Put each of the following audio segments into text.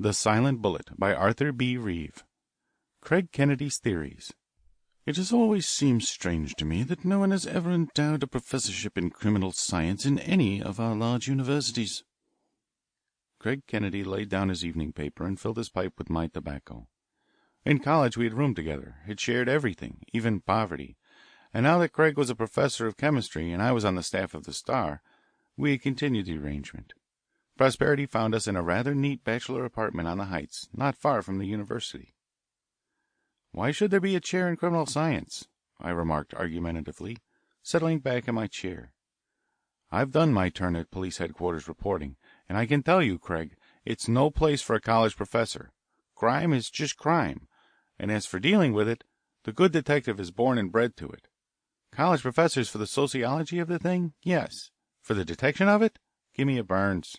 The Silent Bullet by Arthur B. Reeve. Craig Kennedy's Theories. It has always seemed strange to me that no one has ever endowed a professorship in criminal science in any of our large universities. Craig Kennedy laid down his evening paper and filled his pipe with my tobacco. In college we had roomed together, had shared everything, even poverty, and now that Craig was a professor of chemistry and I was on the staff of the Star, we had continued the arrangement. Prosperity found us in a rather neat bachelor apartment on the Heights, not far from the university. "Why should there be a chair in criminal science?" I remarked argumentatively, settling back in my chair. "I've done my turn at police headquarters reporting, and I can tell you, Craig, it's no place for a college professor. Crime is just crime, and as for dealing with it, the good detective is born and bred to it. College professors for the sociology of the thing, yes. For the detection of it, give me a Burns."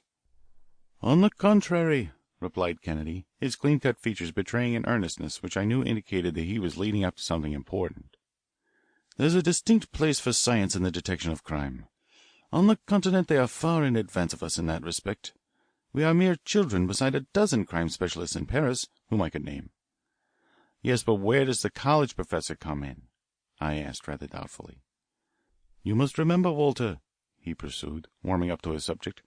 "On the contrary," replied Kennedy, his clean-cut features betraying an earnestness which I knew indicated that he was leading up to something important. "There's a distinct place for science in the detection of crime. On the continent they are far in advance of us in that respect. We are mere children beside a dozen crime specialists in Paris whom I could name." "Yes, but where does the college professor come in?" I asked rather doubtfully. "You must remember, Walter," he pursued, warming up to his subject,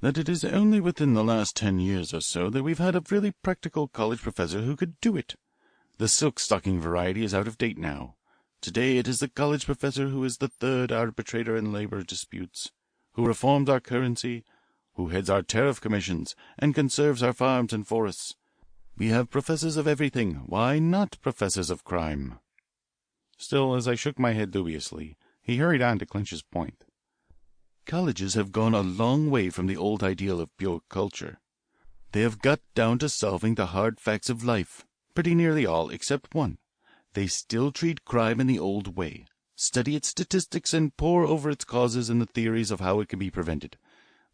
"that it is only within the last 10 years or so that we've had a really practical college professor who could do it. The silk stocking variety is out of date now. Today it is the college professor who is the third arbitrator in labour disputes, who reforms our currency, who heads our tariff commissions, and conserves our farms and forests. We have professors of everything. Why not professors of crime?" Still, as I shook my head dubiously, he hurried on to clinch his point. "Colleges have gone a long way from the old ideal of pure culture. They have got down to solving the hard facts of life, pretty nearly all except one. They still treat crime in the old way, study its statistics and pore over its causes and the theories of how it can be prevented.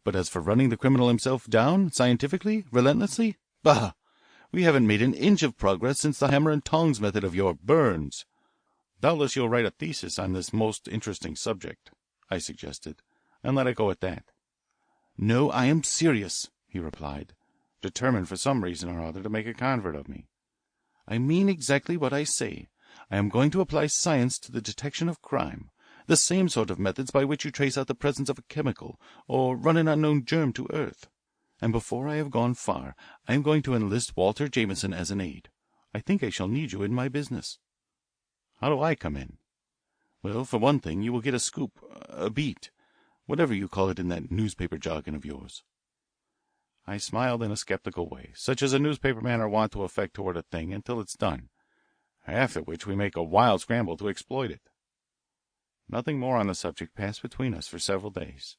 But as for running the criminal himself down, scientifically, relentlessly, bah! We haven't made an inch of progress since the hammer and tongs method of your Burns." "Doubtless you'll write a thesis on this most interesting subject," I suggested, and let it go at that. "No, I am serious," he replied, determined for some reason or other to make a convert of me. "I mean exactly what I say. I am going to apply science to the detection of crime, the same sort of methods by which you trace out the presence of a chemical or run an unknown germ to earth. And before I have gone far, I am going to enlist Walter Jameson as an aide. I think I shall need you in my business." "How do I come in?" "Well, for one thing, you will get a scoop, a beat, whatever you call it in that newspaper jargon of yours." I smiled in a skeptical way, such as a newspaper men are wont to affect toward a thing until it's done, after which we make a wild scramble to exploit it. Nothing more on the subject passed between us for several days.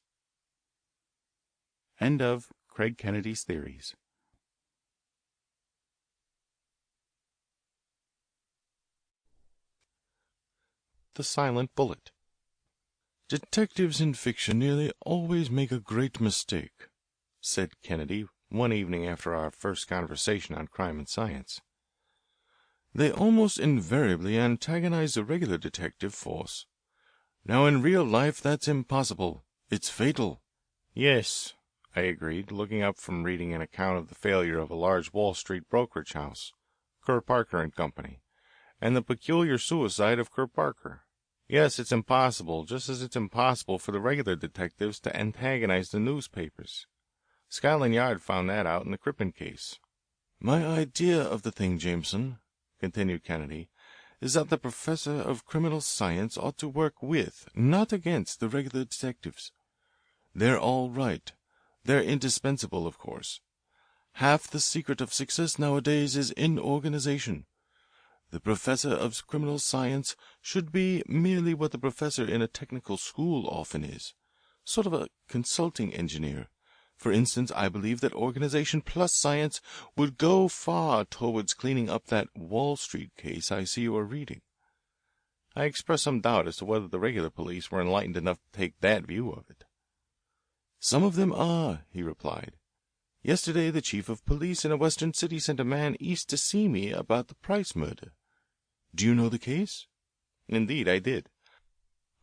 End of Craig Kennedy's Theories. The Silent Bullet. "Detectives in fiction nearly always make a great mistake," said Kennedy one evening after our first conversation on crime and science. "They almost invariably antagonize the regular detective force. Now in real life that's impossible. It's fatal." "Yes," I agreed, looking up from reading an account of the failure of a large Wall Street brokerage house, Kerr Parker and Company, and the peculiar suicide of Kerr Parker. "Yes, it's impossible, just as it's impossible for the regular detectives to antagonize the newspapers. Scotland Yard found that out in the Crippen case." "My idea of the thing, Jameson," continued Kennedy, "is that the professor of criminal science ought to work with, not against, the regular detectives. They're all right. They're indispensable, of course. Half the secret of success nowadays is in organization. The professor of criminal science should be merely what the professor in a technical school often is, sort of a consulting engineer. For instance, I believe that organization plus science would go far towards cleaning up that Wall Street case I see you are reading." I expressed some doubt as to whether the regular police were enlightened enough to take that view of it. "Some of them are," he replied. "Yesterday the chief of police in a western city sent a man east to see me about the Price murder. Do you know the case?" Indeed, I did.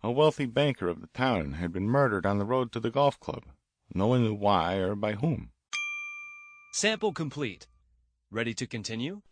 A wealthy banker of the town had been murdered on the road to the golf club. No one knew why or by whom. Sample complete. Ready to continue?